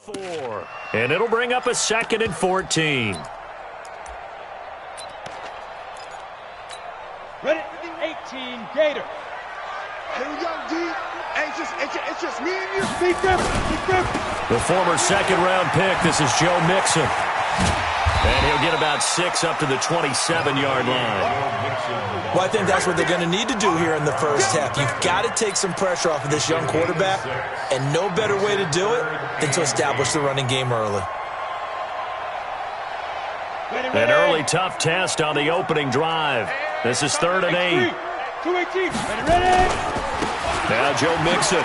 4, and it'll bring up a 2nd and 14. Ready? 18, Gator. Here we go, D. Hey, it's just me and you. Deep grip. The former 2nd-round pick, this is Joe Mixon. And he'll get about 6 up to the 27-yard line. Well, I think that's what they're going to need to do here in the first half. You've got to take some pressure off of this young quarterback, and no better way to do it than to establish the running game early. An early tough test on the opening drive. This is 3rd and 8. 2-18. Ready? Now Joe Mixon.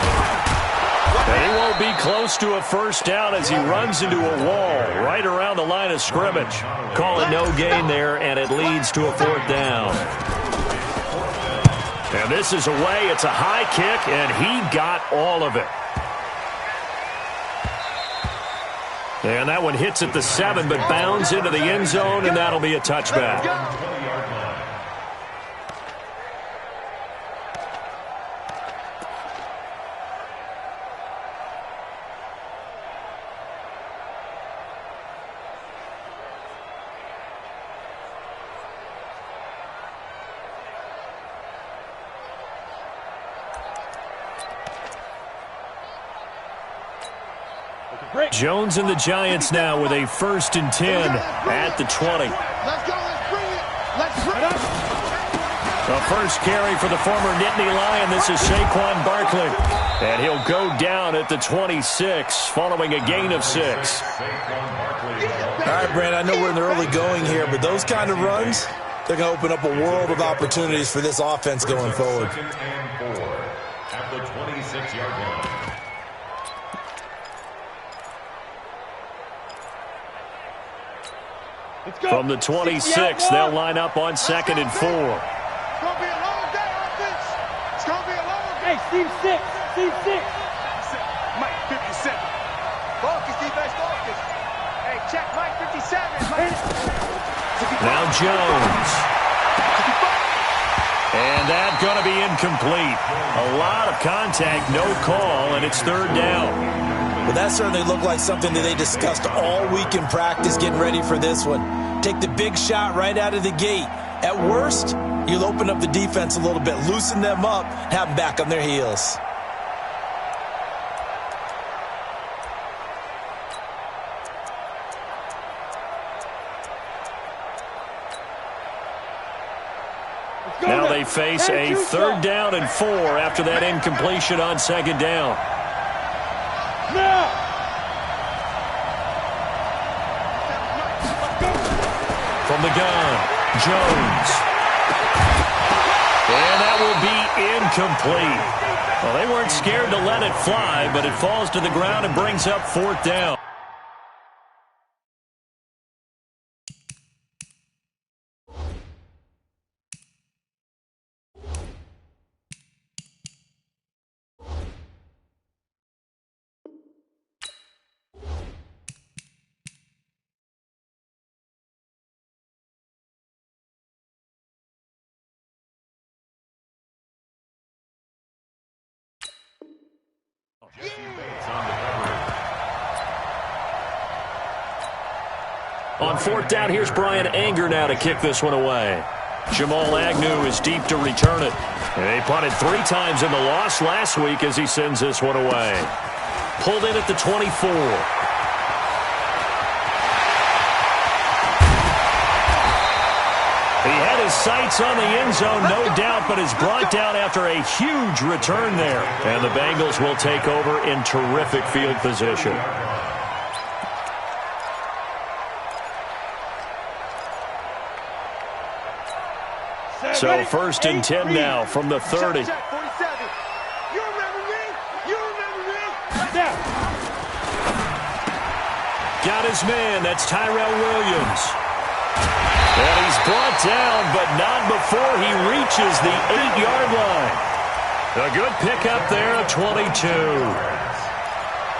And he won't be close to a first down as he runs into a wall right around the line of scrimmage. Call it no gain there, and it leads to a 4th down. And this is away. It's a high kick, and he got all of it. And that one hits at the 7, but bounds into the end zone, and that'll be a touchback. Jones and the Giants now with a 1st and 10 at the 20. Let's go. Let's bring it. The first carry for the former Nittany Lion. This is Saquon Barkley. And he'll go down at the 26 following a gain of 6. All right, Brand, I know we're in the early going here, but those kind of runs, they're going to open up a world of opportunities for this offense going forward. At the 26-yard line. From the 26, they'll line up on 2nd and 4. It's going to be a long day, offense. It's going to be a long day. Hey, Steve 6. Mike 57. Focus, defense, focus. Hey, check Mike 57. Now Jones. And that's going to be incomplete. A lot of contact, no call, and it's 3rd down. Well, that certainly looked like something that they discussed all week in practice getting ready for this one. Take the big shot right out of the gate. At worst, you'll open up the defense a little bit, loosen them up, have them back on their heels. Now they face a 3rd down and 4 after that incompletion on 2nd down. Now. From the gun, Jones. And that will be incomplete. Well, they weren't scared to let it fly, but it falls to the ground and brings up 4th down. On 4th down, here's Brian Anger now to kick this one away. Jamal Agnew is deep to return it. They punted 3 times in the loss last week as he sends this one away. Pulled in at the 24. He had his sights on the end zone, no doubt, but is brought down after a huge return there. And the Bengals will take over in terrific field position. So 1st and 10 now from the 30. Check, 47. You remember me? Got his man. That's Tyrell Williams. And he's brought down, but not before he reaches the 8-yard line. A good pickup there at 22.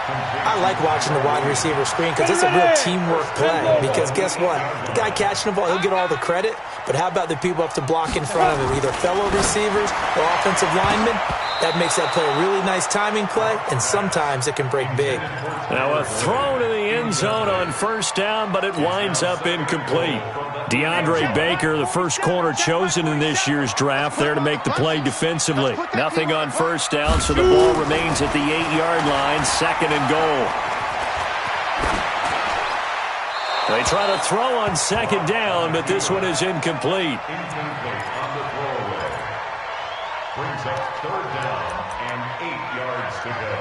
I like watching the wide receiver screen because it's a real teamwork play. Because guess what? The guy catching the ball, he'll get all the credit. But how about the people up to block in front of him, either fellow receivers or offensive linemen? That makes that play a really nice timing play, and sometimes it can break big. Now a throw to the end zone on first down, but it winds up incomplete. DeAndre Baker, the first corner chosen in this year's draft, there to make the play defensively. Nothing on first down, so the ball remains at the 8-yard line, 2nd and goal. They try to throw on 2nd down, but this one is incomplete. Brings up 3rd down and 8 yards to go.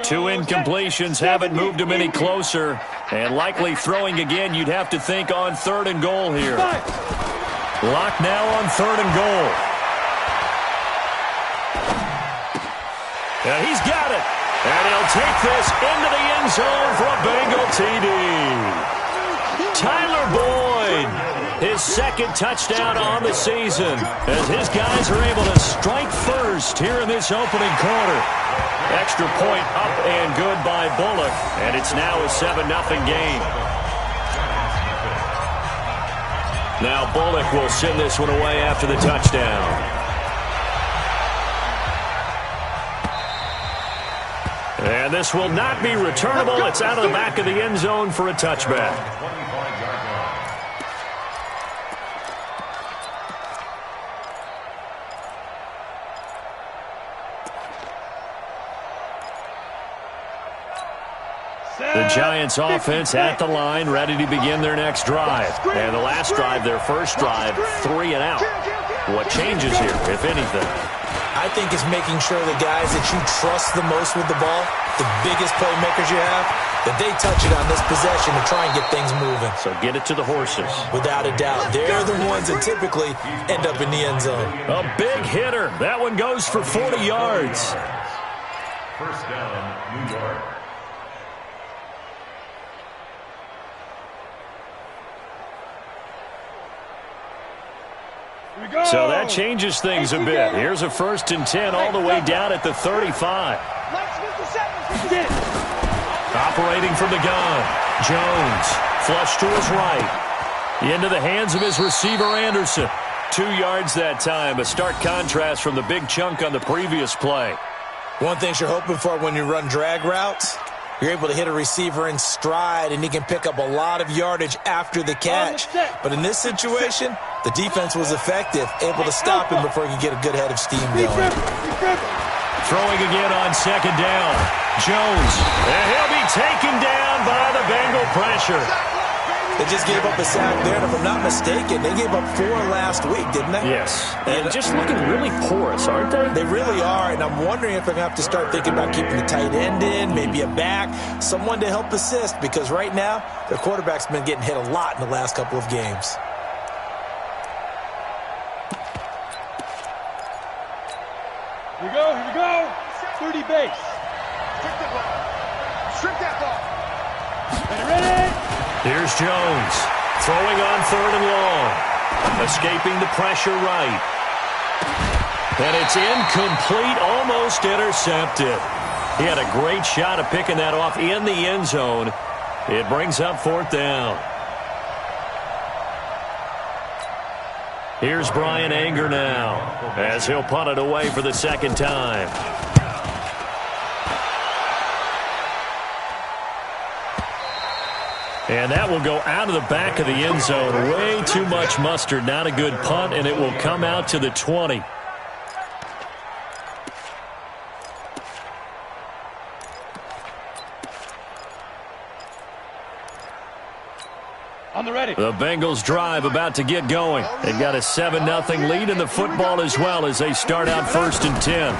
Two incompletions haven't moved him any closer. And likely throwing again, you'd have to think on 3rd and goal here. Lock now on 3rd and goal. And he's got it. And he'll take this into the end zone for a Bengal TD. Tyler Boyd, his 2nd touchdown on the season, as his guys are able to strike first here in this opening quarter. Extra point up and good by Bullock, and it's now a 7-0 game. Now Bullock will send this one away after the touchdown. And this will not be returnable. It's out of the back of the end zone for a touchback. The Giants offense at the line, ready to begin their next drive. And the last drive, their first drive, 3 and out. What changes here, if anything? I think it's making sure the guys that you trust the most with the ball, the biggest playmakers you have, that they touch it on this possession to try and get things moving. So get it to the horses. Without a doubt. They're the ones that typically end up in the end zone. A big hitter. That one goes for 40 yards. First down, New York. So that changes things a bit. Here's a 1st and 10 all the way down at the 35. Operating from the gun. Jones, flush to his right. Into the hands of his receiver, Anderson. 2 yards that time. A stark contrast from the big chunk on the previous play. One thing you're hoping for when you run drag routes, you're able to hit a receiver in stride, and he can pick up a lot of yardage after the catch. But in this situation, the defense was effective, able to stop him before he could get a good head of steam going. Throwing again on 2nd down. Jones, and he'll be taken down by the Bengal pressure. They just gave up a sack there, and if I'm not mistaken, they gave up 4 last week, didn't they? Yes, and just looking really porous, aren't they? They really are, and I'm wondering if they're going to have to start thinking about keeping the tight end in, maybe a back, someone to help assist, because right now, their quarterback's been getting hit a lot in the last couple of games. Here we go. 30 base. Strip that ball. Ready? Here's Jones, throwing on 3rd and long, escaping the pressure right. And it's incomplete, almost intercepted. He had a great shot at picking that off in the end zone. It brings up 4th down. Here's Bryan Anger now, as he'll punt it away for the 2nd time. And that will go out of the back of the end zone. Way too much mustard. Not a good punt, and it will come out to the 20. On the ready. The Bengals drive about to get going. They've got a 7-0 lead in the football as well as they start out 1st and 10.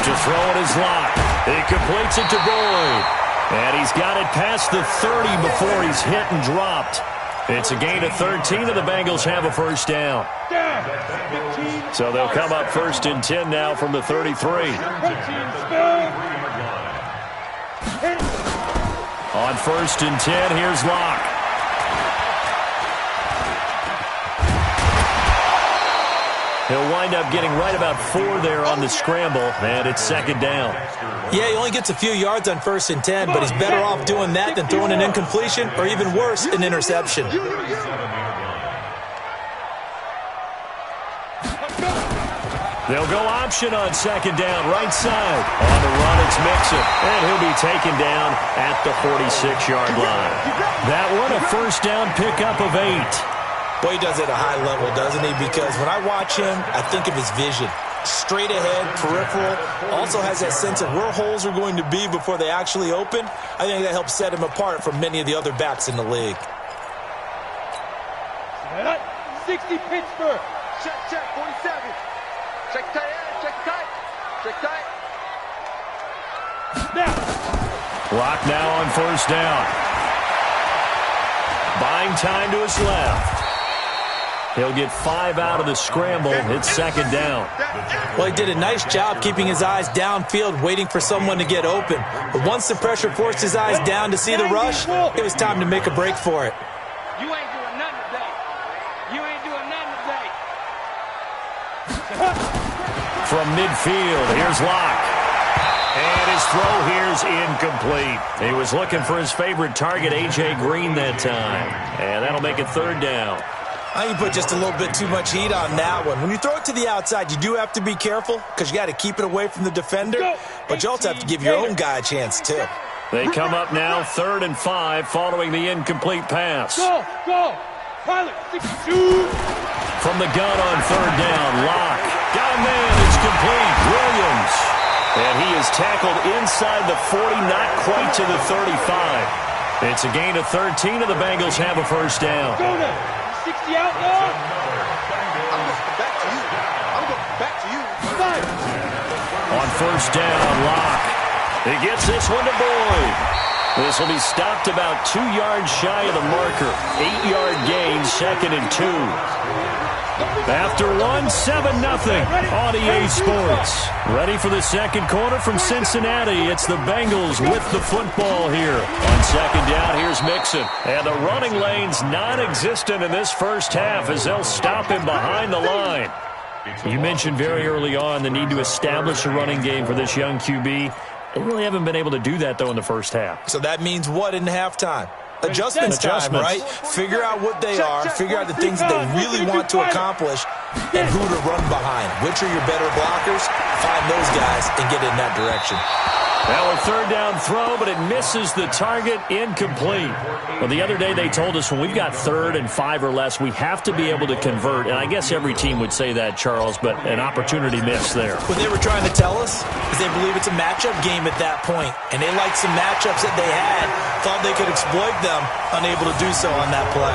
To throw it is Locke. He completes it to Boyd. And he's got it past the 30 before he's hit and dropped. It's a gain of 13, and the Bengals have a 1st down. So they'll come up 1st and 10 now from the 33. On 1st and 10, here's Locke. He'll wind up getting right about 4 there on the scramble, and it's second down. Yeah, he only gets a few yards on 1st and 10, but he's better off doing that than throwing an incompletion or even worse, an interception. They'll go option on second down, right side. On the run, it's Mixon, and he'll be taken down at the 46-yard line. That one, a first down pickup of 8. Boy, he does it at a high level, doesn't he? Because when I watch him, I think of his vision. Straight ahead, peripheral, also has that sense of where holes are going to be before they actually open. I think that helps set him apart from many of the other backs in the league. 60 Pittsburgh. Check, 47. Check tight, check tight. Check tight. Now. Clock now on first down. Buying time to his left. He'll get 5 out of the scramble. It's second down. Well, he did a nice job keeping his eyes downfield, waiting for someone to get open. But once the pressure forced his eyes down to see the rush, it was time to make a break for it. You ain't doing nothing today. You ain't doing nothing today. From midfield, here's Locke. And his throw here's incomplete. He was looking for his favorite target, A.J. Green, that time. And that'll make it third down. I think you put just a little bit too much heat on that one. When you throw it to the outside, you do have to be careful because you got to keep it away from the defender. But you also have to give your own guy a chance, too. They come up now, 3rd and 5, following the incomplete pass. Go! Pilot, 62. From the gun on 3rd down, Locke. Got a man, it's complete. Williams. And he is tackled inside the 40, not quite to the 35. It's a gain of 13, and the Bengals have a first down. Go now. 60 out, Locke. I'm going back to you. I'm going back to you. Five. On first down, Locke. He gets this one to Boyd. This will be stopped about 2 yards shy of the marker. 8-yard gain, 2nd and 2. After 1, 7-0 on EA Sports. Ready for the second quarter from Cincinnati. It's the Bengals with the football here. On second down, here's Mixon. And the running lane's non-existent in this first half as they'll stop him behind the line. You mentioned very early on the need to establish a running game for this young QB. They really haven't been able to do that, though, in the first half. So that means what in halftime? Adjustments time, right? Figure out what they are, figure out the things that they really want to accomplish, and who to run behind. Which are your better blockers? Find those guys and get in that direction. Well, a third down throw, but it misses the target, incomplete. Well, the other day they told us when we've got 3rd and 5 or less, we have to be able to convert. And I guess every team would say that, Charles, but an opportunity missed there. What they were trying to tell us is they believe it's a matchup game at that point, and they liked some matchups that they had, thought they could exploit them, unable to do so on that play.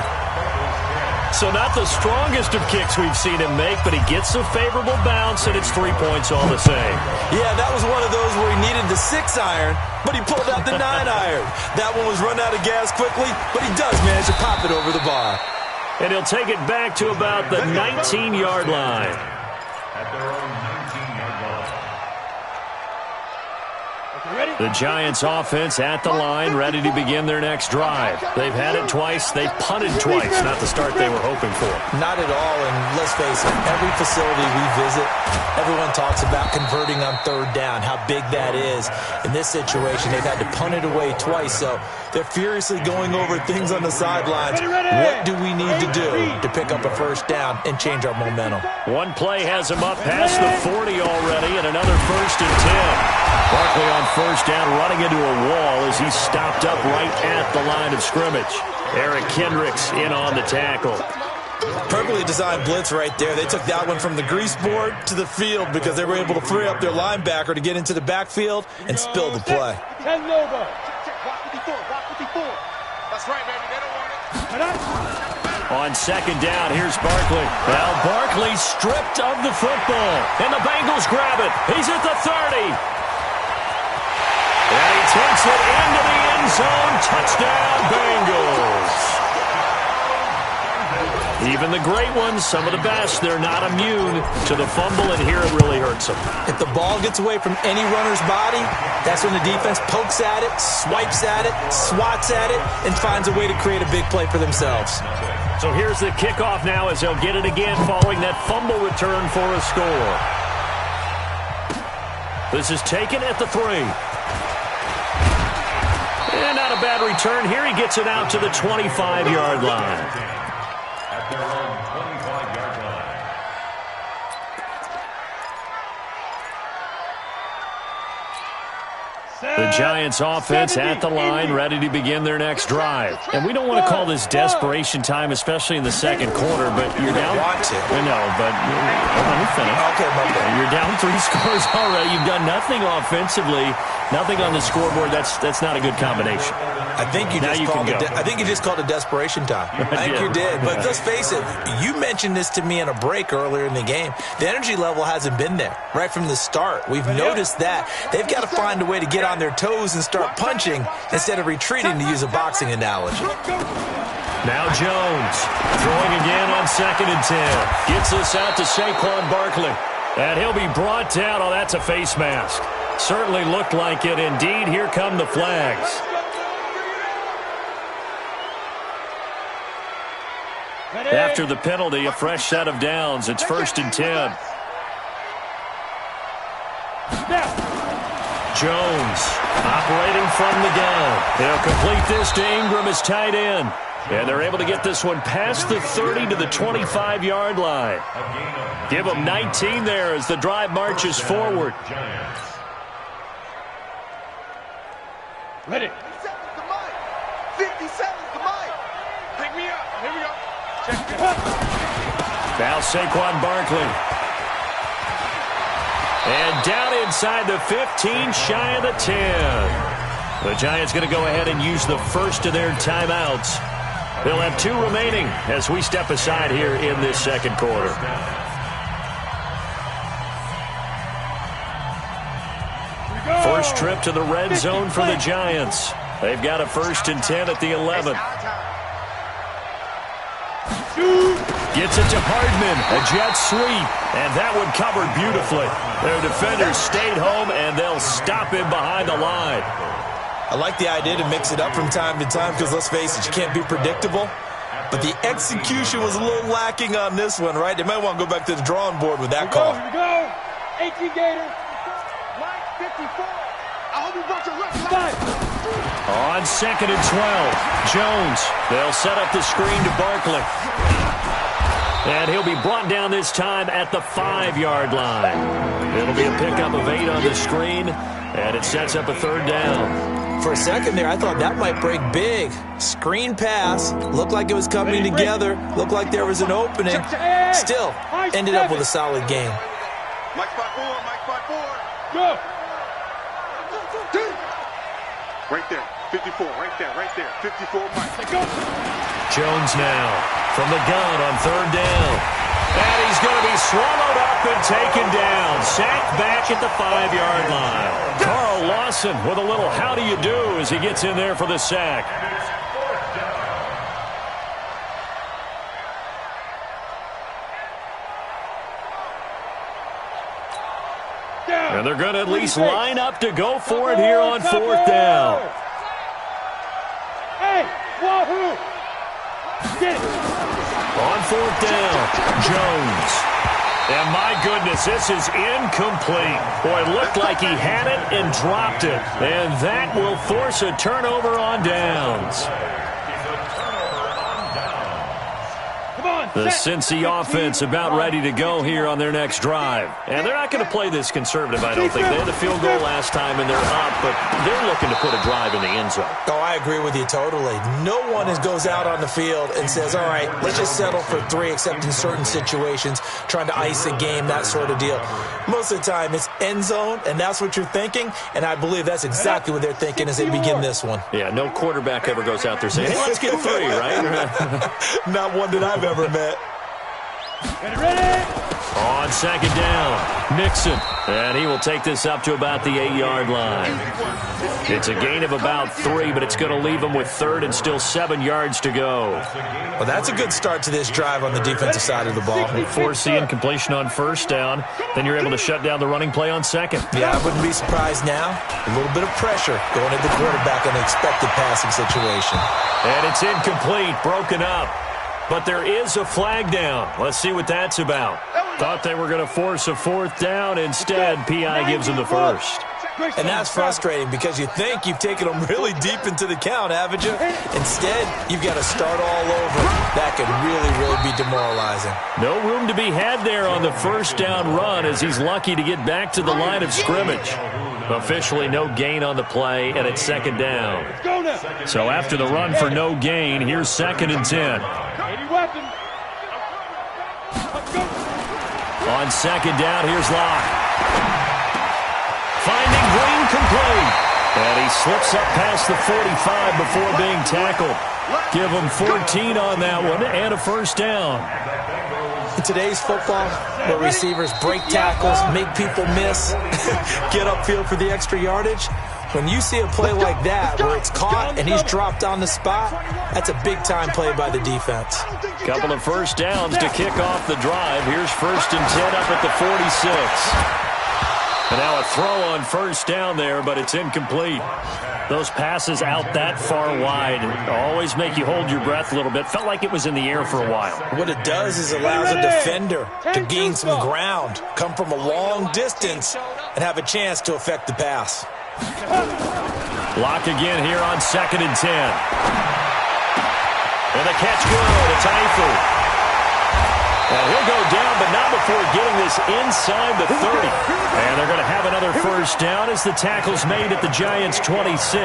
So not the strongest of kicks we've seen him make, but he gets a favorable bounce, and it's 3 points all the same. Yeah, that was one of those where he needed the 6-iron, but he pulled out the 9-iron. That one was run out of gas quickly, but he does manage to pop it over the bar. And he'll take it back to about the 19-yard line. At their own 19-yard line. The Giants offense at the line, ready to begin their next drive. They've had it twice. They've punted twice. Not the start they were hoping for. Not at all, and let's face it, every facility we visit, everyone talks about converting on 3rd down, how big that is. In this situation, they've had to punt it away twice, so they're furiously going over things on the sidelines. What do we need to do to pick up a first down and change our momentum? One play has him up past the 40 already, and another 1st and 10. Barkley on first down, running into a wall as he's stopped up right at the line of scrimmage. Eric Kendricks in on the tackle. Perfectly designed blitz right there. They took that one from the grease board to the field because they were able to free up their linebacker to get into the backfield and spill the play. 10 Nova. Block 54. That's right, baby. They don't want it. On second down, here's Barkley. Now Barkley stripped of the football, and the Bengals grab it. He's at the 30. And he takes it into the end zone. Touchdown, Bengals. Even the great ones, some of the best, they're not immune to the fumble, and here it really hurts them. If the ball gets away from any runner's body, that's when the defense pokes at it, swipes at it, swats at it, and finds a way to create a big play for themselves. So here's the kickoff now as they'll get it again following that fumble return for a score. This is taken at the 3. And not a bad return here. He gets it out to the 25-yard line. At their own 25-yard line. The Giants offense at the line, ready to begin their next drive. And we don't want to call this desperation time, especially in the second quarter, but you're down. Want to. I know, but let me finish. Okay, okay. You're down 3 scores already. You've done nothing offensively, nothing on the scoreboard. That's not a good combination. I think you just called it desperation time. I think you did. But let's face it, you mentioned this to me in a break earlier in the game. The energy level hasn't been there right from the start. We've noticed that. They've got to find a way to get on their toes and start punching instead of retreating, to use a boxing analogy. Now Jones throwing again on 2nd and 10. Gets this out to Saquon Barkley. And he'll be brought down. Oh, that's a face mask. Certainly looked like it. Indeed, here come the flags. After the penalty, a fresh set of downs. It's 1st and 10. Jones operating from the gun. He'll complete this to Ingram as tight end. And they're able to get this one past the 30 to the 25-yard line. Give them 19 there as the drive marches forward. Ready. 57 to Mike. Pick me up. Here we go. Check it out. Now Saquon Barkley. And down inside the 15, shy of the 10. The Giants going to go ahead and use the first of their timeouts. They'll have 2 remaining as we step aside here in this second quarter. First trip to the red zone for the Giants. They've got a 1st and 10 at the 11. Gets it to Hardman, a jet sweep, and that one covered beautifully. Their defenders stayed home, and they'll him behind the line. I like the idea to mix it up from time to time because, let's face it, you can't be predictable. But the execution was a little lacking on this one, right? They might want to go back to the drawing board with that call. Here we go. 18 Gators. Mike, 54. I hope you brought your left Five. On 2nd and 12, Jones. They'll set up the screen to Barkley. And he'll be brought down this time at the 5-yard line. It'll be a pickup of 8 on the screen, and it sets up a 3rd down. For a second there, I thought that might break big. Screen pass. Looked like it was coming together. Looked like there was an opening. Still, ended up with a solid game. Mike spot 4. Mike spot 4. Go. Right there. 54. Right there. Right there. 54 Mike. Go. Jones now from the gun on 3rd down. And he's going to be swallowed up and taken down. Sacked back at the 5-yard line. Carl Lawson with a little how do you do as he gets in there for the sack. And they're going to at least line up to go for it here on 4th down. Hey, wahoo! Get it. On 4th down, Jones. And my goodness, this is incomplete. Boy, it looked like he had it and dropped it. And that will force a turnover on downs. The Cincy offense about ready to go here on their next drive. And they're not going to play this conservative, I don't think. They had the field goal last time, and they're up, but they're looking to put a drive in the end zone. Oh, I agree with you totally. No one goes out on the field and says, all right, let's just settle for 3, except in certain situations, trying to ice a game, that sort of deal. Most of the time, it's end zone, and that's what you're thinking, and I believe that's exactly what they're thinking as they begin this one. Yeah, no quarterback ever goes out there saying, hey, let's get 3, right? Not one that I've ever met. Ready, ready. On second down, Mixon. And he will take this up to about the 8-yard line. It's a gain of about 3, but it's going to leave him with 3rd and still 7 yards to go. Well, that's a good start to this drive on the defensive side of the ball. Force the incompletion on first down. Then you're able to shut down the running play on second. Yeah, I wouldn't be surprised now. A little bit of pressure going at the quarterback in the expected passing situation. And it's incomplete, broken up. But there is a flag down. Let's see what that's about. Thought they were going to force a 4th down. Instead, P.I. gives them the first. And that's frustrating because you think you've taken them really deep into the count, haven't you? Instead, you've got to start all over. That could really be demoralizing. No room to be had there on the first down run as he's lucky to get back to the line of scrimmage. Officially no gain on the play, and it's second down. So after the run for no gain, here's 2nd and 10. On second down, here's Locke. Finding Green complete. And he slips up past the 45 before being tackled. Give him 14 on that one and a first down. In today's football, where receivers break tackles, make people miss, get upfield for the extra yardage, when you see a play like that where it's caught and he's dropped on the spot, that's a big-time play by the defense. Couple of first downs to kick off the drive. Here's 1st and 10 up at the 46. And now a throw on first down there, but it's incomplete. Those passes out that far wide always make you hold your breath a little bit. Felt like it was in the air for a while. What it does is allows a defender to gain some ground, come from a long distance, and have a chance to affect the pass. Lock again here on 2nd and 10. And the catch good. It's Eifert. And he'll go down, but not before getting this inside the 30. And they're going to have another first down as the tackle's made at the Giants' 26.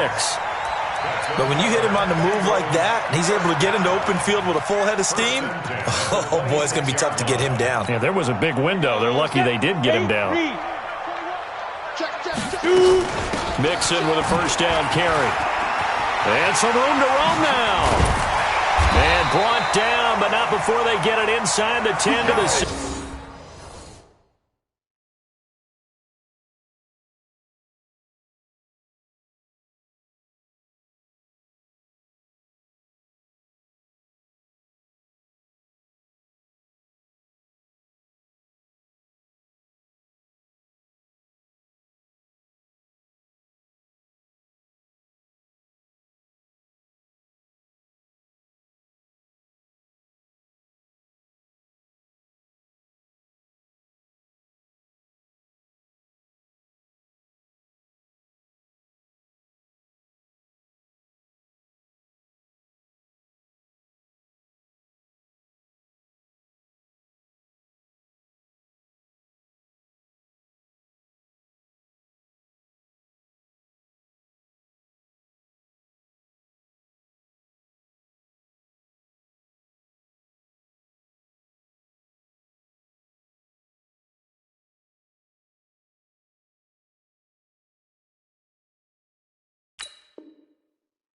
But when you hit him on the move like that, and he's able to get into open field with a full head of steam, oh, boy, it's going to be tough to get him down. Yeah, there was a big window. They're lucky they did get him down. Mixon with a first down carry. And some room to roam now. And brought down, but not before they get it inside the 10 to the 6.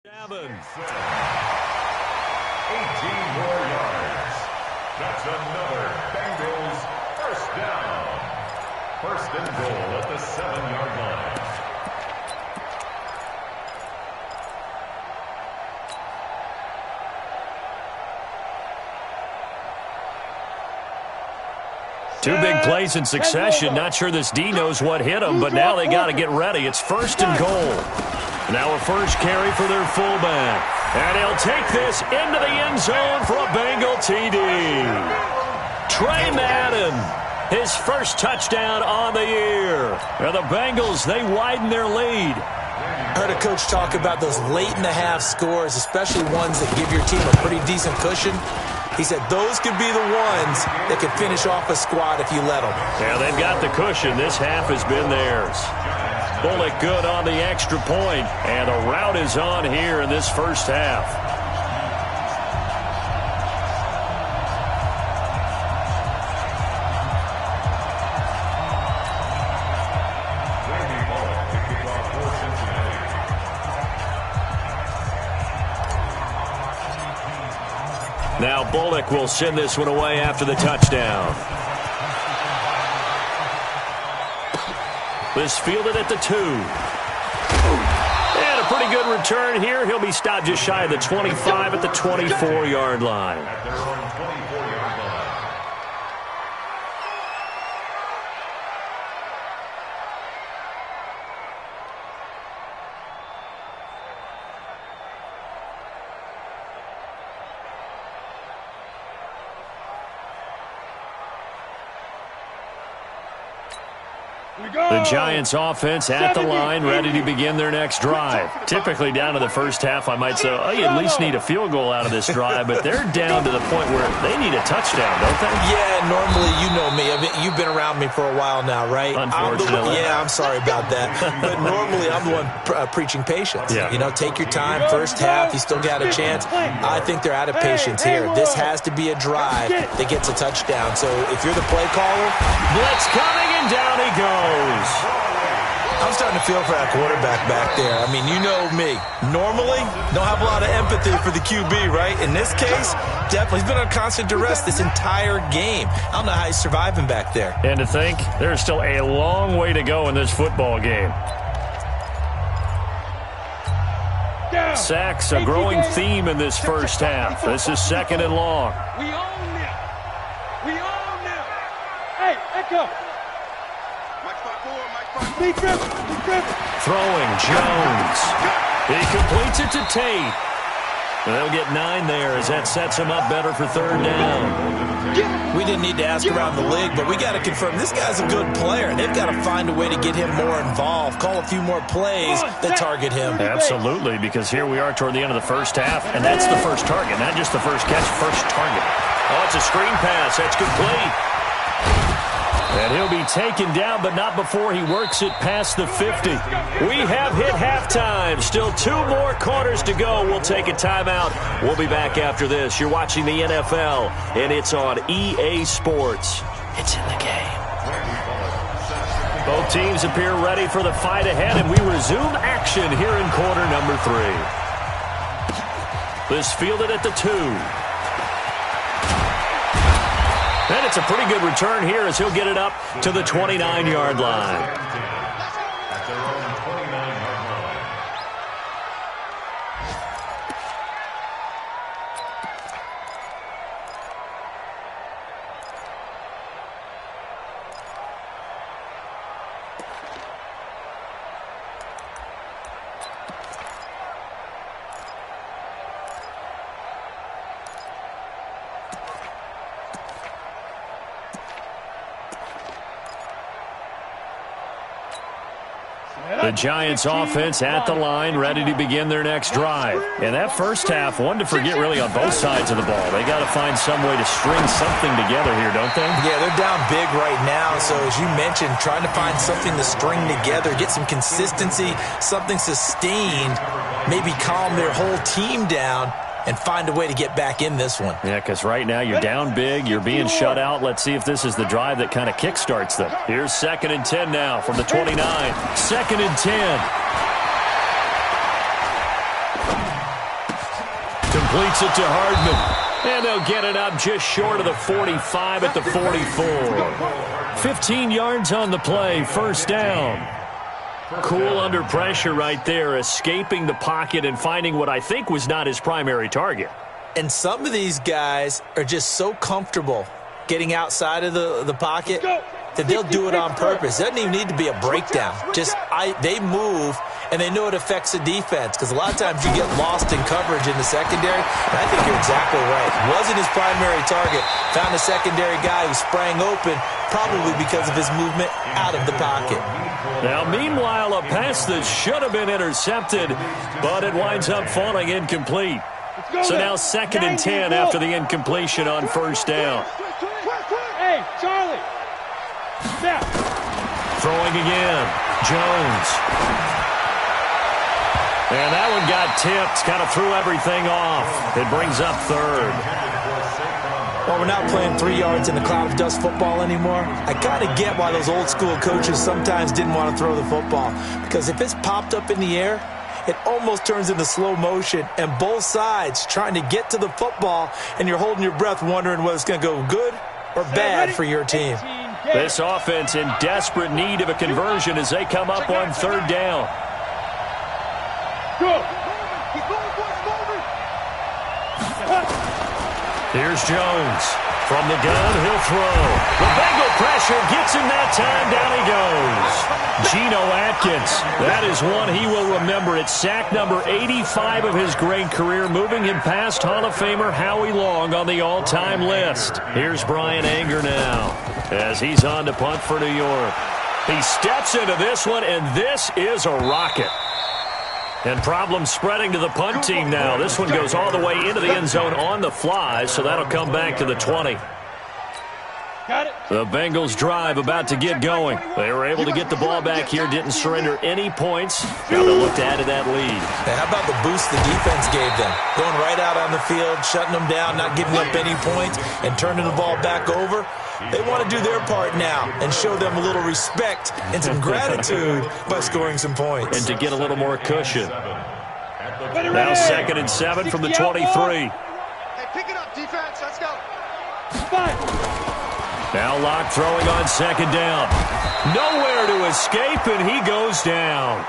Seven. 18 more yards. That's another Bengals first down. 1st and goal at the 7-yard line. Two big plays in succession. Not sure this D knows what hit him, but now they got to get ready. It's 1st and goal. Now a first carry for their fullback. And he'll take this into the end zone for a Bengal TD. Trey Madden, his first touchdown on the year. And the Bengals, they widen their lead. I heard a coach talk about those late-in-the-half scores, especially ones that give your team a pretty decent cushion. He said those could be the ones that could finish off a squad if you let them. Yeah, they've got the cushion. This half has been theirs. Bullock good on the extra point, and the route is on here in this first half. Now Bullock will send this one away after the touchdown. This fielded at the 2. And a pretty good return here. He'll be stopped just shy of the 25 at the 24-yard line. At their own 24-yard line. The Giants offense at the line, ready to begin their next drive. Typically down to the first half, I might say, oh, you at least need a field goal out of this drive, but they're down to the point where they need a touchdown, don't they? Yeah, normally, you know me. I mean, you've been around me for a while now, right? Unfortunately. I'm sorry about that. But normally, I'm the one preaching patience. Yeah. You know, take your time. First half, you still got a chance. I think they're out of patience here. This has to be a drive that gets a touchdown. So if you're the play caller, blitz coming, and down he goes. I'm starting to feel for that quarterback back there. I mean, you know me. Normally, don't have a lot of empathy for the QB, right? In this case, definitely. He's been on constant duress this entire game. I don't know how he's surviving back there. And to think, there's still a long way to go in this football game. Sacks, a growing theme in this first half. This is 2nd and long. We own them. We own them. Hey, Echo. Throwing, Jones. He completes it to Tate. And they'll get 9 there as that sets him up better for 3rd down. We didn't need to ask around the league, but we got to confirm this guy's a good player. They've got to find a way to get him more involved, call a few more plays that target him. Absolutely, because here we are toward the end of the first half, and that's the first target, not just the first catch, first target. Oh, it's a screen pass. That's complete. And he'll be taken down, but not before he works it past the 50. We have hit halftime. Still 2 more quarters to go. We'll take a timeout. We'll be back after this. You're watching the NFL, and it's on EA Sports. It's in the game. Both teams appear ready for the fight ahead, and we resume action here in quarter number 3. This fielded at the 2. And it's a pretty good return here as he'll get it up to the 29-yard line. At their own 29-yard line. The Giants offense at the line, ready to begin their next drive. And that first half, one to forget really on both sides of the ball. They got to find some way to string something together here, don't they? Yeah, they're down big right now. So as you mentioned, trying to find something to string together, get some consistency, something sustained, maybe calm their whole team down and find a way to get back in this one. Yeah, because right now you're down big, you're being shut out. Let's see if this is the drive that kind of kickstarts them. Here's 2nd and 10 now from the 29. 2nd and 10. Completes it to Hardman. And they'll get it up just short of the 45 at the 44. 15 yards on the play, 1st down. Cool under pressure right there, escaping the pocket and finding what I think was not his primary target. And some of these guys are just so comfortable getting outside of the pocket that they'll do it on purpose. It doesn't even need to be a breakdown. They move, and they know it affects the defense because a lot of times you get lost in coverage in the secondary. And I think you're exactly right. Wasn't his primary target. Found a secondary guy who sprang open, probably because of his movement out of the pocket. Now, meanwhile, a pass that should have been intercepted, but it winds up falling incomplete. So now 2nd and 10 after the incompletion on 1st down. Hey, Charlie. Snap. Throwing again. Jones. And that one got tipped. Kind of threw everything off. It brings up 3rd. Well, we're not playing 3 yards in the cloud of dust football anymore. I kind of get why those old school coaches sometimes didn't want to throw the football. Because if it's popped up in the air, it almost turns into slow motion. And both sides trying to get to the football, and you're holding your breath wondering whether it's going to go good or bad for your team. This offense in desperate need of a conversion as they come up on third down. Go. Here's Jones. From the gun, he'll throw. The Bengal pressure gets him that time. Down he goes. Geno Atkins. That is one he will remember. It's sack number 85 of his great career, moving him past Hall of Famer Howie Long on the all-time list. Here's Bryan Anger now as he's on to punt for New York. He steps into this one, and this is a rocket. And problems spreading to the punt team now. This one goes all the way into the end zone on the fly, so that'll come back to the 20. Got it. The Bengals drive about to get going. They were able to get the ball back here, didn't surrender any points. Now they'll look to add to that lead. Now, how about the boost the defense gave them? Going right out on the field, shutting them down, not giving up any points, and turning the ball back over. They want to do their part now and show them a little respect and some gratitude by scoring some points. And to get a little more cushion. Ready, Now ready. 2nd and 7 from the 23. Hey, pick it up, defense. Let's go. 5. Now Locke throwing on 2nd down. Nowhere to escape, and he goes down.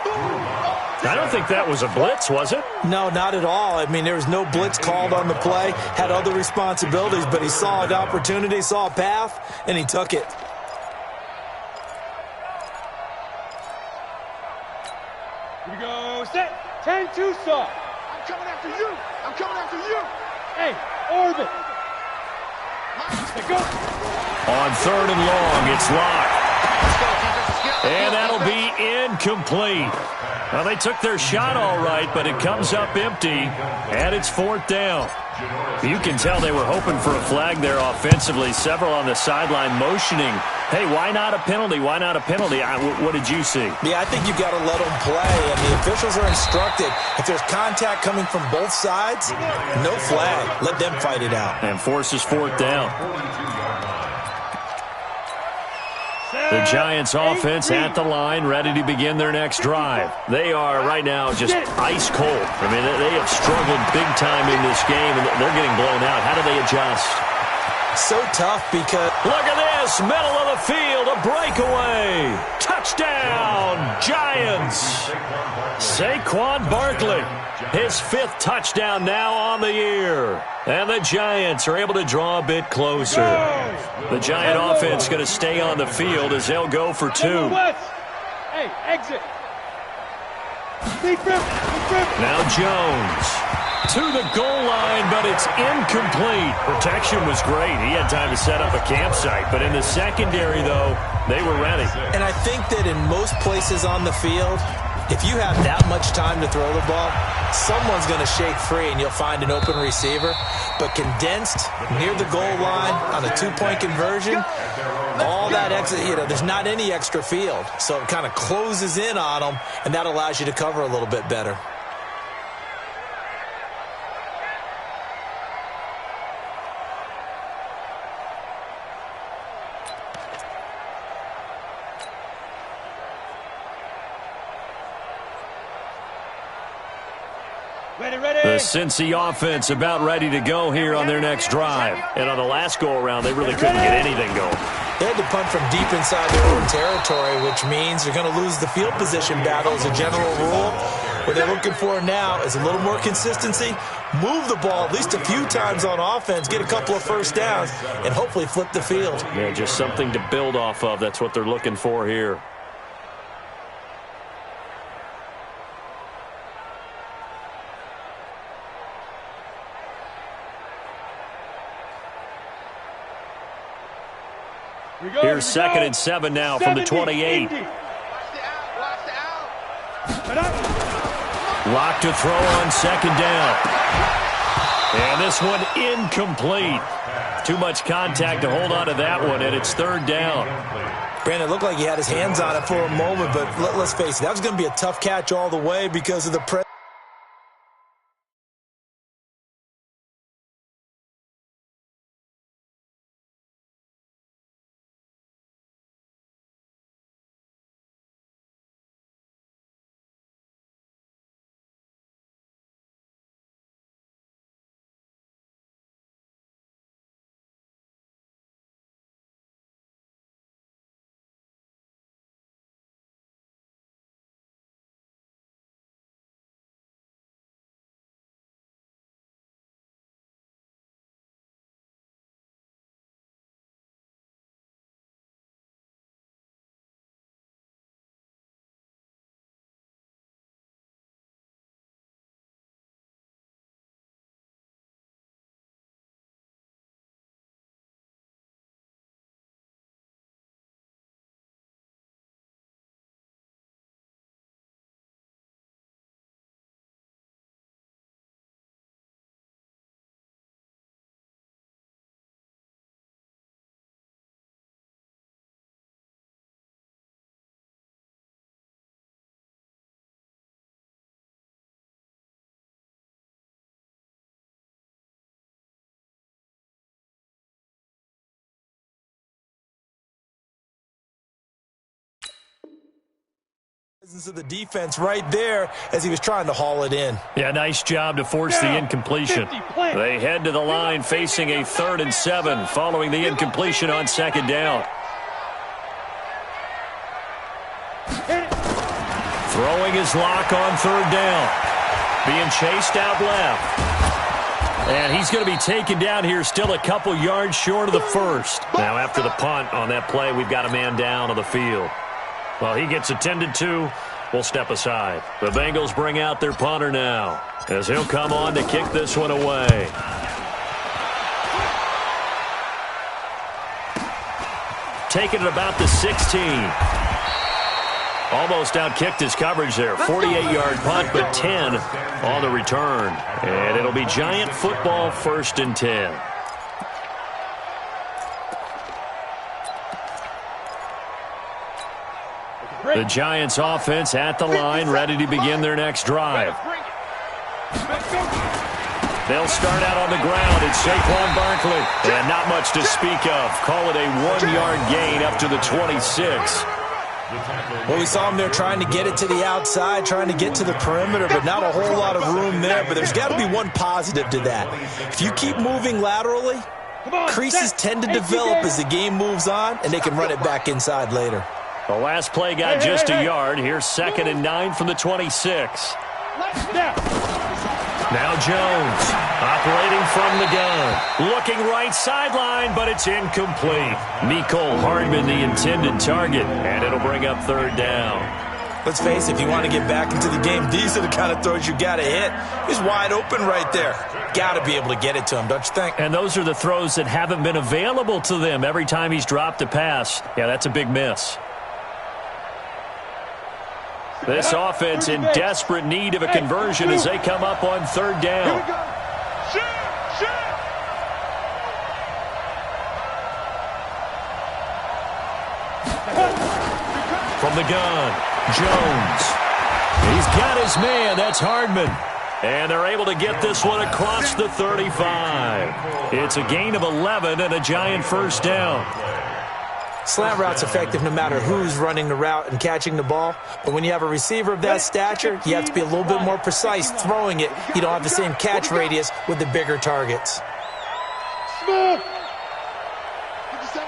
I don't think that was a blitz, was it? No, not at all. I mean, there was no blitz called on the play, had other responsibilities, but he saw an opportunity, saw a path, and he took it. Here we go. Set. 10-2 saw. I'm coming after you. I'm coming after you. Hey, orbit. Let's go. On 3rd and long, it's Locke. Let's go, defense. Let's get And that'll be incomplete. Well, they took their shot all right, but it comes up empty, and it's 4th down. You can tell they were hoping for a flag there offensively. Several on the sideline motioning, hey, why not a penalty? Why not a penalty? What did you see? Yeah, I think you've got to let them play, and the officials are instructed. If there's contact coming from both sides, no flag. Let them fight it out. And forces 4th down. The Giants offense at the line, ready to begin their next drive. They are right now just ice cold. I mean, they have struggled big time in this game, and they're getting blown out. How do they adjust? So tough because... Look at this, middle of the field, a breakaway. Touchdown, Giants. Saquon Barkley, his 5th touchdown now on the year. And the Giants are able to draw a bit closer. The Giant offense going to stay on the field as they'll go for 2. Hey, exit. Now Jones to the goal line, but it's incomplete. Protection was great. He had time to set up a campsite, but in the secondary, though, they were ready. And I think that in most places on the field, if you have that much time to throw the ball, someone's going to shake free and you'll find an open receiver. But condensed near the goal line on a 2-point conversion, all that extra, there's not any extra field. So it kind of closes in on them, and that allows you to cover a little bit better. The Cincy offense about ready to go here on their next drive. And on the last go-around, they really couldn't get anything going. They had to punt from deep inside their own territory, which means they're going to lose the field position battle as a general rule. What they're looking for now is a little more consistency, move the ball at least a few times on offense, get a couple of first downs, and hopefully flip the field. Yeah, just something to build off of. That's what they're looking for here. Here's 2nd and 7 now from the 28. Locked to throw on 2nd down. And this one incomplete. Too much contact to hold on to that one, and it's 3rd down. Brandon, it looked like he had his hands on it for a moment, but let's face it, that was going to be a tough catch all the way because of the pressure. Of the defense right there as he was trying to haul it in. Yeah, nice job to force the incompletion. They head to the line facing a 3rd and 7 following the incompletion on 2nd down. Throwing his lock on 3rd down. Being chased out left. And he's going to be taken down here still a couple yards short of the first. Now after the punt on that play, we've got a man down on the field. Well, he gets attended to. We'll step aside. The Bengals bring out their punter now as he'll come on to kick this one away. Taking it about the 16. Almost out-kicked his coverage there. 48-yard punt, but 10 on the return. And it'll be Giant football 1st and 10. The Giants offense at the line, ready to begin their next drive. They'll start out on the ground. It's Saquon Barkley. And not much to speak of. Call it a 1-yard gain up to the 26. Well, we saw him there trying to get it to the outside, trying to get to the perimeter, but not a whole lot of room there. But there's got to be one positive to that. If you keep moving laterally, creases tend to develop as the game moves on, and they can run it back inside later. The last play got just a yard. Here's 2nd and 9 from the 26. Now Jones operating from the gun. Looking right sideline, but it's incomplete. Mecole Hardman, the intended target, and it'll bring up 3rd down. Let's face it, if you want to get back into the game, these are the kind of throws you got to hit. He's wide open right there. Got to be able to get it to him, don't you think? And those are the throws that haven't been available to them every time he's dropped a pass. Yeah, that's a big miss. This offense in desperate need of a conversion as they come up on 3rd down. From the gun, Jones. He's got his man. That's Hardman. And they're able to get this one across the 35. It's a gain of 11 and a Giant 1st down. Slant route's effective no matter who's running the route and catching the ball. But when you have a receiver of that stature, you have to be a little bit more precise throwing it. You don't have the same catch radius with the bigger targets. 57's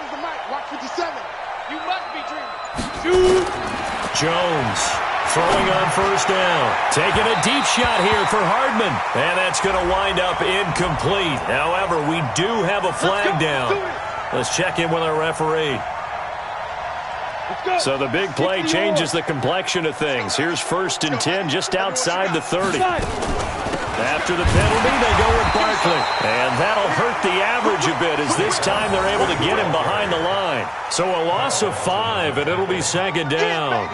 the mic. Watch 57. You must be dreaming. Jones throwing on 1st down. Taking a deep shot here for Hardman. And that's going to wind up incomplete. However, we do have a flag down. Let's check in with our referee. So the big play changes the complexion of things. Here's 1st and 10 just outside the 30. After the penalty, they go with Barkley. And that'll hurt the average a bit as this time they're able to get him behind the line. So a loss of 5, and it'll be 2nd down.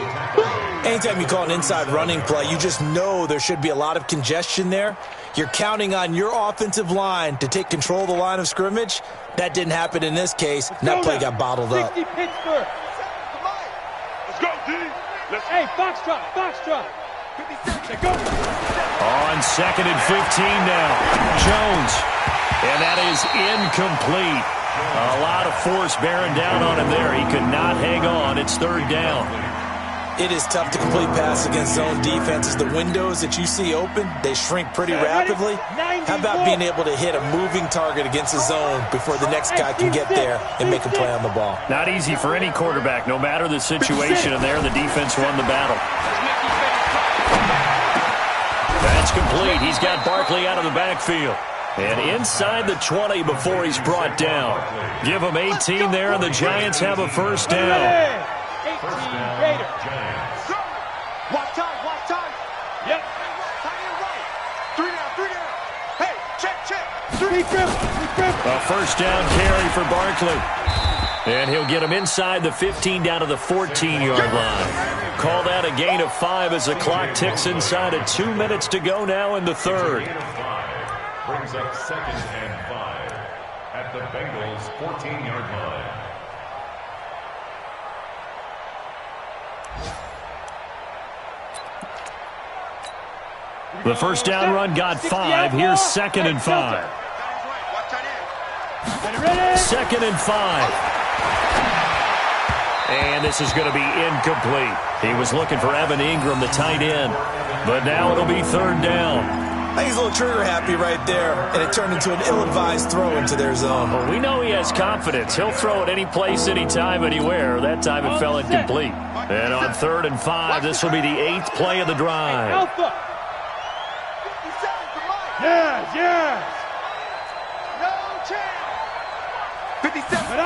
Anytime you call an inside running play, you just know there should be a lot of congestion there. You're counting on your offensive line to take control of the line of scrimmage. That didn't happen in this case, and that play got bottled up. Hey, Foxtrot, Foxtrot. On 2nd and 15 now. Jones. And that is incomplete. A lot of force bearing down on him there. He could not hang on. It's 3rd down. It is tough to complete pass against zone defenses. The windows that you see open, they shrink pretty rapidly. How about being able to hit a moving target against a zone before the next guy can get there and make a play on the ball? Not easy for any quarterback, no matter the situation, and there the defense won the battle. That's complete. He's got Barkley out of the backfield. And inside the 20 before he's brought down. Give him 18 there, and the Giants have a 1st down. 18 Raiders. Watch time. Yep. Right. 3 down. Hey, check. 3 A 1st down carry for Barkley. And he'll get him inside the 15 down to the 14-yard line. Call that a gain of 5 as the clock ticks inside of 2 minutes to go now in the 3rd. Brings up 2nd and 5 at the Bengals' 14-yard line. The 1st down run got 5. Here's 2nd and 5. 2nd and 5. And this is going to be incomplete. He was looking for Evan Ingram, the tight end. But now it'll be third down. I think he's a little trigger happy right there, and it turned into an ill-advised throw into their zone. Well, we know he has confidence. He'll throw it any place, anytime, anywhere. That time it fell incomplete. And on 3rd and 5, this will be the 8th play of the drive. Alpha. Yes, yes. No chance. 57.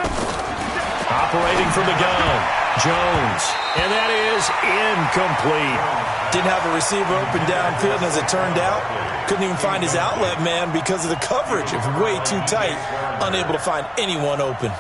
Operating from the gun, Jones. And that is incomplete. Didn't have a receiver open downfield, and as it turned out, couldn't even find his outlet man because of the coverage. It was way too tight, unable to find anyone open.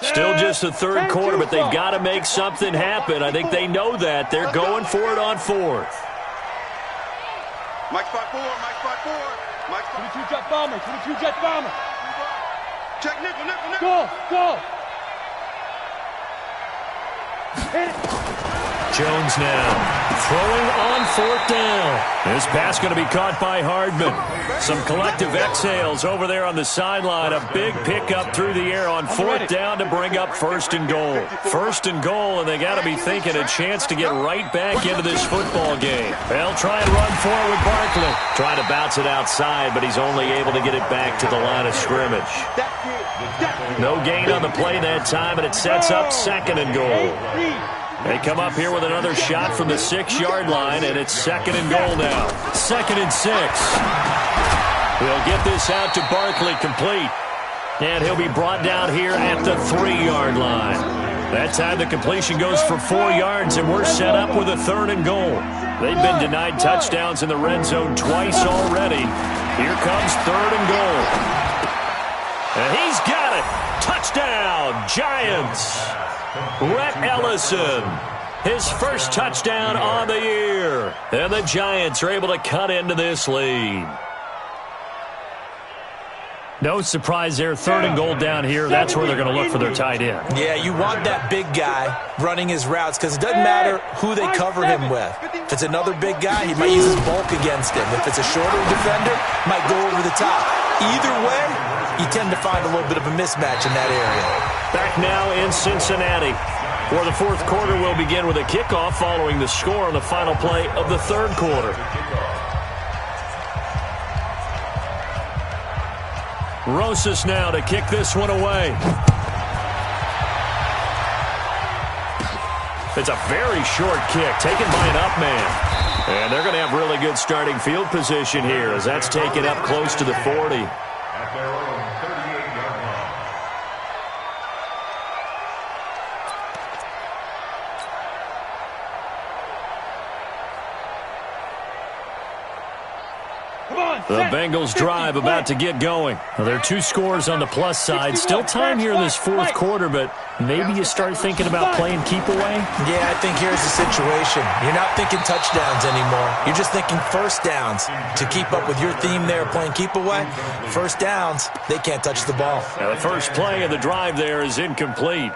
Still just the third quarter, but they've got to make something happen. I think they know that. They're going for it on 4th. Mike spot 4, Mike spot 4. Mike spot 22 jet bomber, 22 jet bomber. Check nickel, nickel, nickel. Go, go. Hit it. Jones now throwing on 4th down. This pass going to be caught by Hardman. Some collective exhales over there on the sideline. A big pickup through the air on 4th down to bring up 1st and goal. 1st and goal, and they got to be thinking a chance to get right back into this football game. They'll try and run forward with Barkley. Trying to bounce it outside, but he's only able to get it back to the line of scrimmage. No gain on the play that time, and it sets up 2nd and goal. They come up here with another shot from the 6-yard line, and it's 2nd and goal now. 2nd and 6. They'll get this out to Barkley complete. And he'll be brought down here at the 3-yard line. That time the completion goes for 4 yards, and we're set up with a 3rd and goal. They've been denied touchdowns in the red zone twice already. Here comes 3rd and goal. And he's got it. Touchdown, Giants. Rhett Ellison, his first touchdown on the year. And the Giants are able to cut into this lead. No surprise there. 3rd and goal down here. That's where they're going to look for their tight end. Yeah, you want that big guy running his routes because it doesn't matter who they cover him with. If it's another big guy, he might use his bulk against him. If it's a shorter defender, might go over the top. Either way, you tend to find a little bit of a mismatch in that area. Back now in Cincinnati, where the 4th quarter will begin with a kickoff following the score on the final play of the 3rd quarter. Rosas now to kick this one away. It's a very short kick taken by an up man. And they're going to have really good starting field position here as that's taken up close to the 40. At their own 38-yard line. The Bengals drive about to get going. Well, there are 2 scores on the plus side. Still time here in this 4th quarter, but maybe you start thinking about playing keep away? Yeah, I think here's the situation. You're not thinking touchdowns anymore. You're just thinking 1st downs. To keep up with your theme there, playing keep away, 1st downs, they can't touch the ball. Now, the first play of the drive there is incomplete.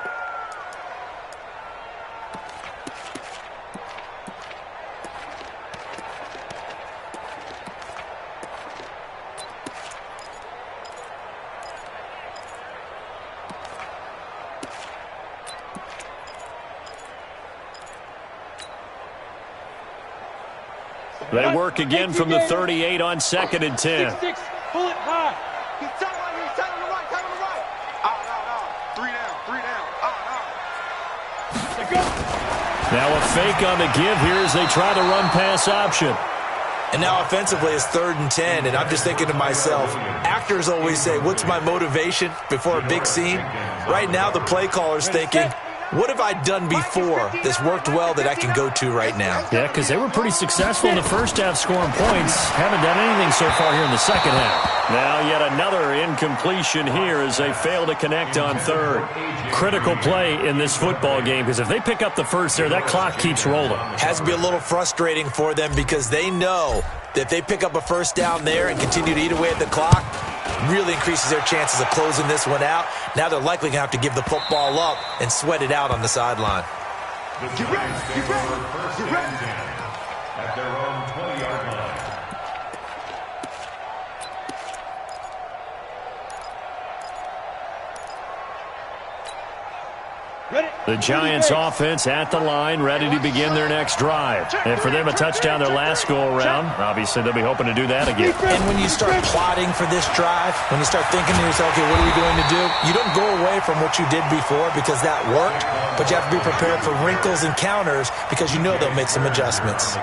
They work again from the 38 on 2nd and 10. 6-6, pull it high. He's tight right here, tight on the right, tight on the right. Out. 3 down. Let go. Now a fake on the give here as they try the run-pass option. And now offensively it's 3rd and 10, and I'm just thinking to myself, actors always say, what's my motivation before a big scene? Right now the play caller's thinking, what have I done before that's worked well that I can go to right now? Yeah, because they were pretty successful in the first half scoring points. Haven't done anything so far here in the second half. Now yet another incompletion here as they fail to connect on 3rd. Critical play in this football game because if they pick up the first there, that clock keeps rolling. Has to be a little frustrating for them because they know that if they pick up a first down there and continue to eat away at the clock, really increases their chances of closing this one out. Now they're likely going to have to give the football up and sweat it out on the sideline. Get ready. First and 10 at their own 20-yard line. The Giants offense at the line, ready to begin their next drive. And for them, a touchdown their last go-around. Obviously, they'll be hoping to do that again. And when you start plotting for this drive, when you start thinking to yourself, okay, what are we going to do? You don't go away from what you did before because that worked, but you have to be prepared for wrinkles and counters because you know they'll make some adjustments.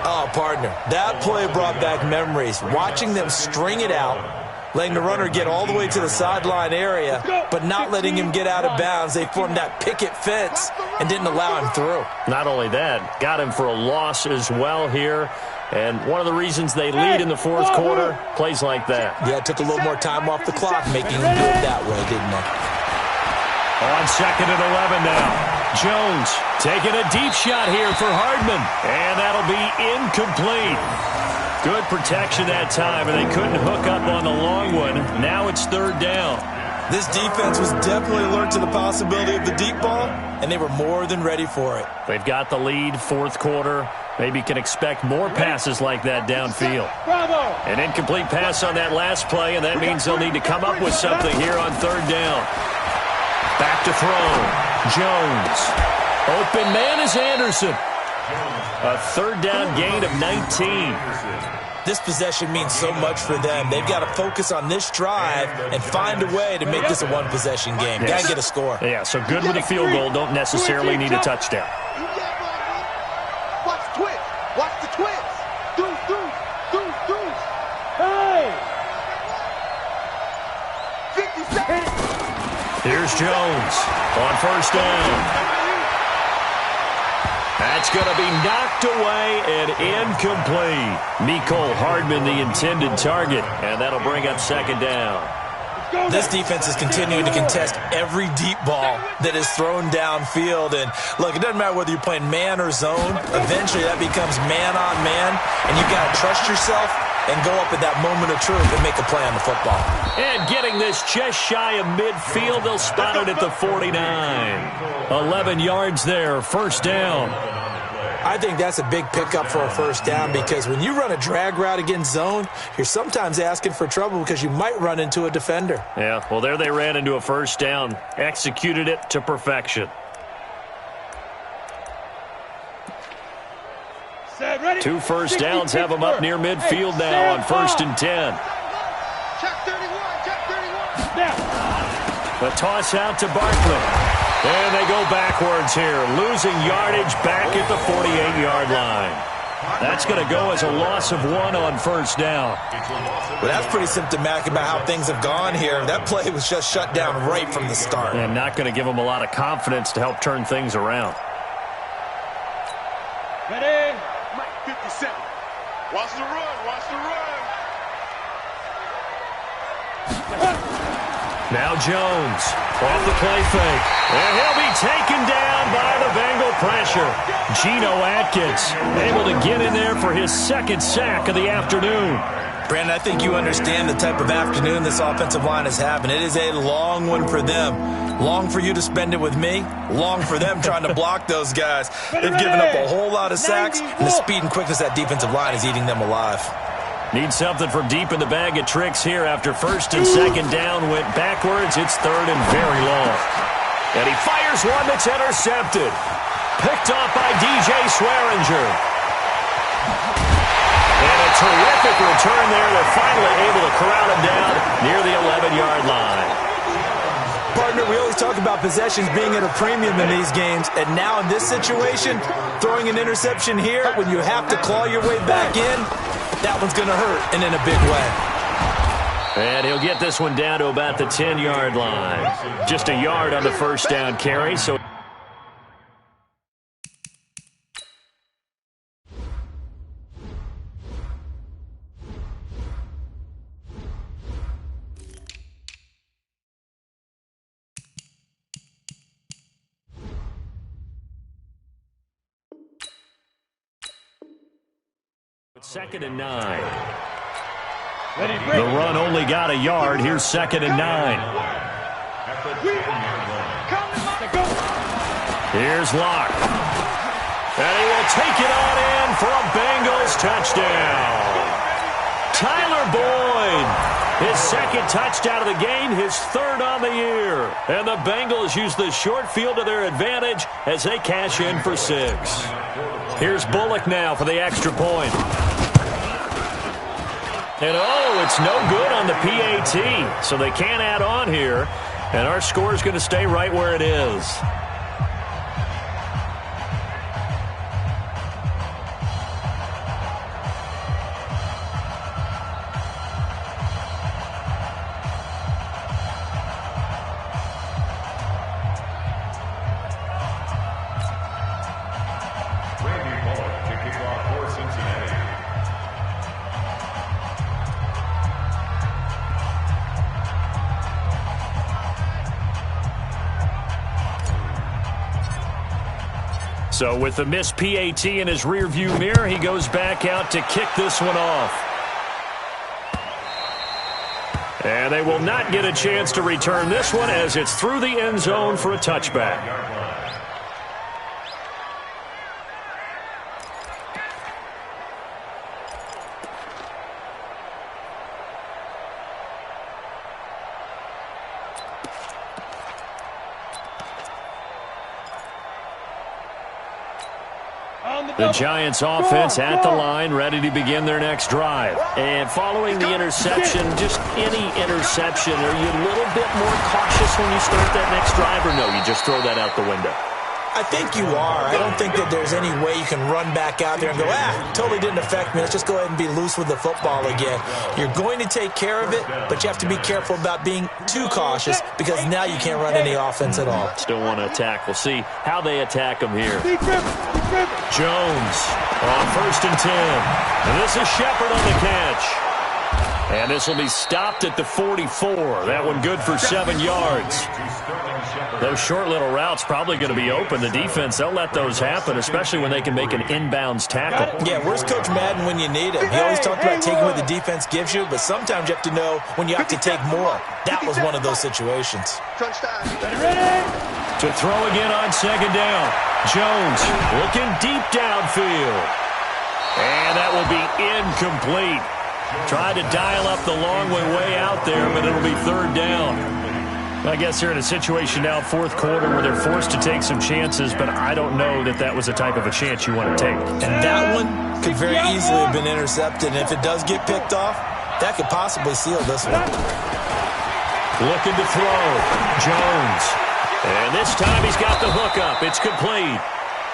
Oh, partner, that play brought back memories. Watching them string it out, letting the runner get all the way to the sideline area, but not letting him get out of bounds. They formed that picket fence and didn't allow him through. Not only that, got him for a loss as well here. And one of the reasons they lead in the fourth quarter, plays like that. Yeah, it took a little more time off the clock, making him do it that way, didn't they? On 2nd and 11 now. Jones taking a deep shot here for Hardman. And that'll be incomplete. Good protection that time, and they couldn't hook up on the long one. Now it's 3rd down. This defense was definitely alert to the possibility of the deep ball, and they were more than ready for it. They've got the lead, fourth quarter. Maybe can expect more passes like that downfield. An incomplete pass on that last play, and that means they'll need to come up with something here on 3rd down. Back to throw. Jones. Open man is Anderson. A 3rd down gain of 19. This possession means so much for them. They've got to focus on this drive and find a way to make this a one-possession game. Yes. Got to get a score. Yeah, so good with a field goal. Don't necessarily need a touchdown. Watch the twist. Watch the twist. Deuce. Hey! 50 seconds. Here's Jones on 1st down. That's going to be knocked away and incomplete. Mecole Hardman, the intended target, and that'll bring up 2nd down. This defense is continuing to contest every deep ball that is thrown downfield. And, look, it doesn't matter whether you're playing man or zone. Eventually that becomes man on man, and you've got to trust yourself and go up at that moment of truth and make a play on the football. And getting this just shy of midfield, they'll spot it at the 49. 11 yards there, 1st down. I think that's a big pickup for a 1st down because when you run a drag route against zone, you're sometimes asking for trouble because you might run into a defender. Yeah, well, there they ran into a 1st down, executed it to perfection. 2 1st downs have them up near midfield now on 1st and 10. Check 31. The toss out to Barkley. And they go backwards here, losing yardage back at the 48-yard line. That's going to go as a loss of 1 on 1st down. Well, that's pretty symptomatic about how things have gone here. That play was just shut down right from the start. And not going to give them a lot of confidence to help turn things around. Ready? 57. Watch the run. Now Jones off the play fake. And he'll be taken down by the Bengal pressure. Geno Atkins able to get in there for his 2nd sack of the afternoon. Brandon, I think you understand the type of afternoon this offensive line is having. It is a long one for them. Long for you to spend it with me. Long for them trying to block those guys. They've given up a whole lot of sacks, and the speed and quickness of that defensive line is eating them alive. Need something from deep in the bag of tricks here after 1st and 2nd down went backwards. It's 3rd and very long. And he fires one that's intercepted. Picked off by DJ Swearinger. And a terrific return there. They're finally able to corral him down near the 11-yard line. partner, we always talk about possessions being at a premium in these games, and now in this situation, throwing an interception here when you have to claw your way back in, that one's going to hurt, and in a big way. And he'll get this one down to about the 10-yard line. Just a yard on the first down carry, so... Second and 9. The run only got a yard. Here's second and 9. Here's Locke. And he will take it on in for a Bengals touchdown. Tyler Boyd, his second touchdown of the game, his third on the year. And the Bengals use the short field to their advantage as they cash in for 6. Here's Bullock now for the extra point. And, oh, it's no good on the PAT, so they can't add on here. And our score is going to stay right where it is. Randy Bullock to kick off for Cincinnati. So with the missed PAT in his rearview mirror, he goes back out to kick this one off. And they will not get a chance to return this one as it's through the end zone for a touchback. The Giants offense at the line, ready to begin their next drive. And following the interception, just any interception, are you a little bit more cautious when you start that next drive, or no, you just throw that out the window? I think you are. I don't think that there's any way you can run back out there and go, totally didn't affect me. Let's just go ahead and be loose with the football again. You're going to take care of it, but you have to be careful about being too cautious because now you can't run any offense at all. Still want to attack. We'll see how they attack them here. Jones on first and 10. And this is Shepard on the catch. And this will be stopped at the 44. That one good for 7 yards. Those short little routes probably going to be open. The defense, they'll let those happen, especially when they can make an inbounds tackle. Yeah, where's Coach Madden when you need him? He always talked about taking what the defense gives you, but sometimes you have to know when you have to take more. That was one of those situations. To throw again on second down. Jones looking deep downfield. And that will be incomplete. Tried to dial up the long way out there, but it'll be third down. I guess they're in a situation now, fourth quarter, where they're forced to take some chances, but I don't know that that was the type of a chance you want to take. And that one could very easily have been intercepted, and if it does get picked off, that could possibly seal this one. Looking to throw. Jones. And this time he's got the hook up. It's complete.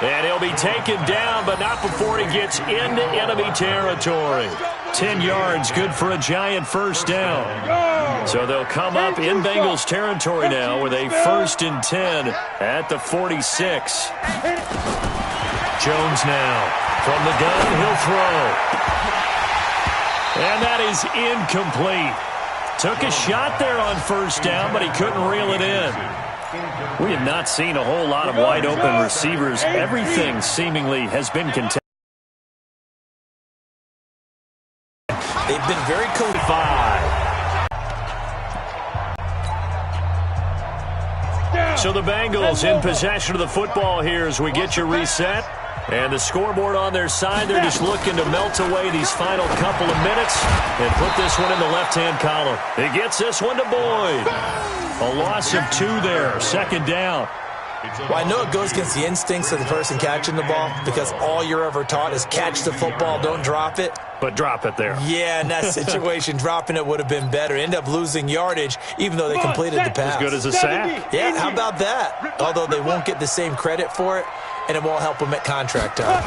And he'll be taken down, but not before he gets into enemy territory. 10 yards, good for a Giant first down. So they'll come up in Bengals territory now with a 1st and 10 at the 46. Jones now from the gun, he'll throw. And that is incomplete. Took a shot there on first down, but he couldn't reel it in. We have not seen a whole lot of wide-open receivers. Everything seemingly has been contested. They've been very cool. 5. So the Bengals in possession of the football here as we get you reset. And the scoreboard on their side, they're just looking to melt away these final couple of minutes and put this one in the left-hand column. He gets this one to Boyd. A loss of 2 there, second down. Well, I know it goes against the instincts of the person catching the ball because all you're ever taught is catch the football, don't drop it. But drop it there. Yeah, in that situation, dropping it would have been better. End up losing yardage, even though they completed the pass. As good as a sack. Yeah, how about that? Although they won't get the same credit for it, and it won't help them at contract time.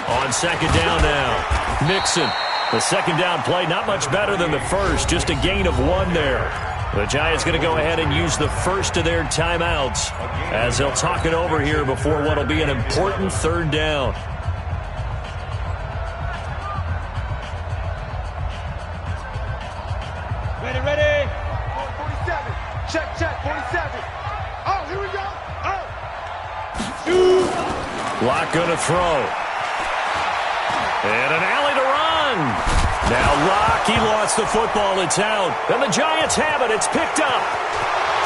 On second down now, Mixon. The second down play, not much better than the first, just a gain of 1 there. The Giants going to go ahead and use the first of their timeouts as they'll talk it over here before what will be an important third down. Ready. 47. Check, 47. Oh, here we go. Lock going to throw. And an alley to run. Now Lock, he lost the football. It's out. And the Giants have it. It's picked up.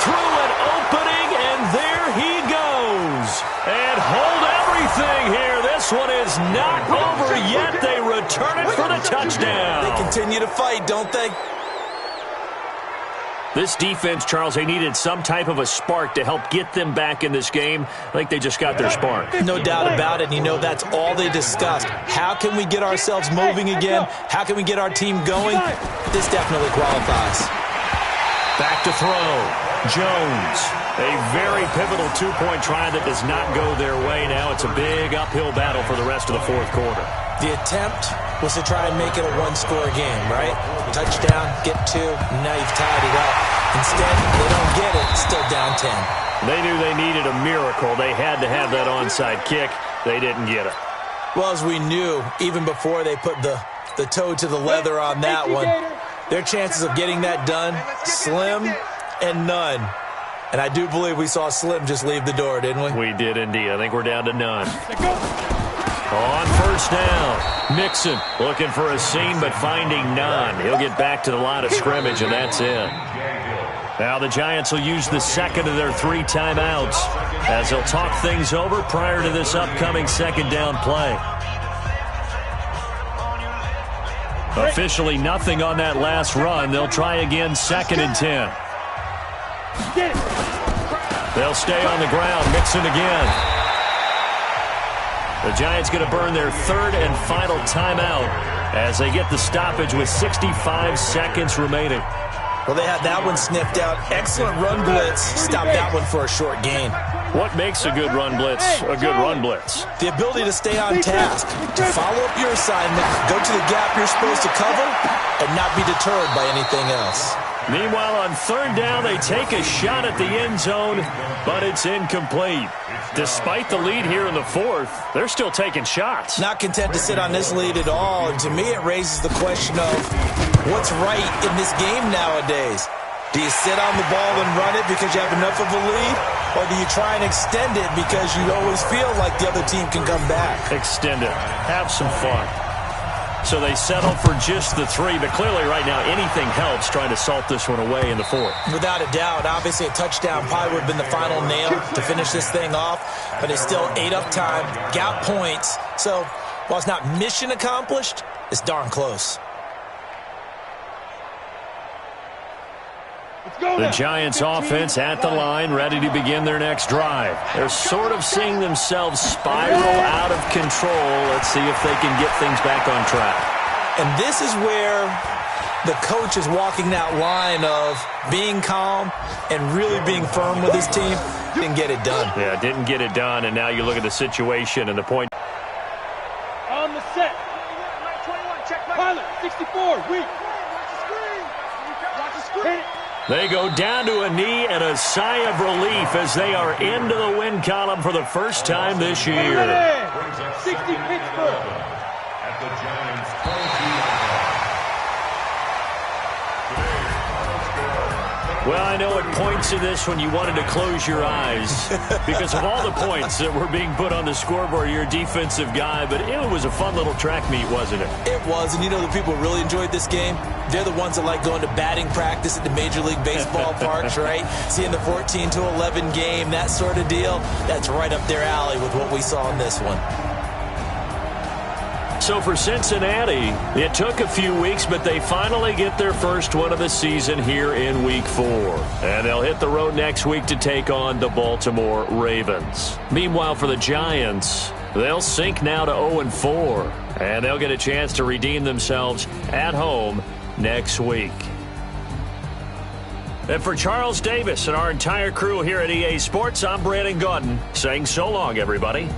Through an opening, and there he goes. And hold everything here. This one is not over yet. They return it for the touchdown. They continue to fight, don't they? This defense, Charles, they needed some type of a spark to help get them back in this game. I think they just got their spark. No doubt about it. And you know, that's all they discussed. How can we get ourselves moving again? How can we get our team going? This definitely qualifies. Back to throw. Jones. A very pivotal two-point try that does not go their way. Now it's a big uphill battle for the rest of the fourth quarter. The attempt was to try and make it a one-score game, right? Touchdown, get 2, now you've tied it up. Instead, they don't get it, still down 10. They knew they needed a miracle. They had to have that onside kick. They didn't get it. Well, as we knew, even before they put the toe to the leather on that one, their chances of getting that done, slim and none. And I do believe we saw Slim just leave the door, didn't we? We did indeed. I think we're down to none. On first down, Mixon looking for a seam but finding none. He'll get back to the line of scrimmage, and that's it. Now the Giants will use the second of their 3 timeouts as they'll talk things over prior to this upcoming second down play. Officially nothing on that last run. They'll try again second and 10. They'll stay on the ground. Mixon again. The Giants going to burn their 3rd and final timeout as they get the stoppage with 65 seconds remaining. Well, they had that one sniffed out. Excellent run blitz. Stop that one for a short gain. What makes a good run blitz a good run blitz? The ability to stay on task, to follow up your assignment, go to the gap you're supposed to cover, and not be deterred by anything else. Meanwhile, on third down, they take a shot at the end zone, but it's incomplete. Despite the lead here in the 4th, they're still taking shots. Not content to sit on this lead at all, and to me it raises the question of what's right in this game nowadays. Do you sit on the ball and run it because you have enough of a lead, or do you try and extend it because you always feel like the other team can come back? Extend it. Have some fun. So they settle for just the 3, but clearly right now anything helps trying to salt this one away in the 4th. Without a doubt, obviously a touchdown probably would have been the final nail to finish this thing off, but it's still ate up time, got points. So while it's not mission accomplished, it's darn close. The Giants offense at the line, ready to begin their next drive. They're sort of seeing themselves spiral out of control. Let's see if they can get things back on track. And this is where the coach is walking that line of being calm and really being firm with his team. Didn't get it done. Yeah, didn't get it done, and now you look at the situation and the point. On the set. 21, check. Pilot, 64, weak. Watch the screen. They go down to a knee and a sigh of relief as they are into the win column for the first time this year. 60 Pittsburgh. At the Giants' 22-yard Well, I know at points in this when you wanted to close your eyes because of all the points that were being put on the scoreboard. You're a defensive guy, but it was a fun little track meet, wasn't it? It was, and you know the people who really enjoyed this game? They're the ones that like going to batting practice at the Major League Baseball parks, right? Seeing the 14-11 game, that sort of deal. That's right up their alley with what we saw in this one. So for Cincinnati, it took a few weeks, but they finally get their first one of the season here in Week 4. And they'll hit the road next week to take on the Baltimore Ravens. Meanwhile, for the Giants, they'll sink now to 0-4, and they'll get a chance to redeem themselves at home next week. And for Charles Davis and our entire crew here at EA Sports, I'm Brandon Gaudin saying so long, everybody.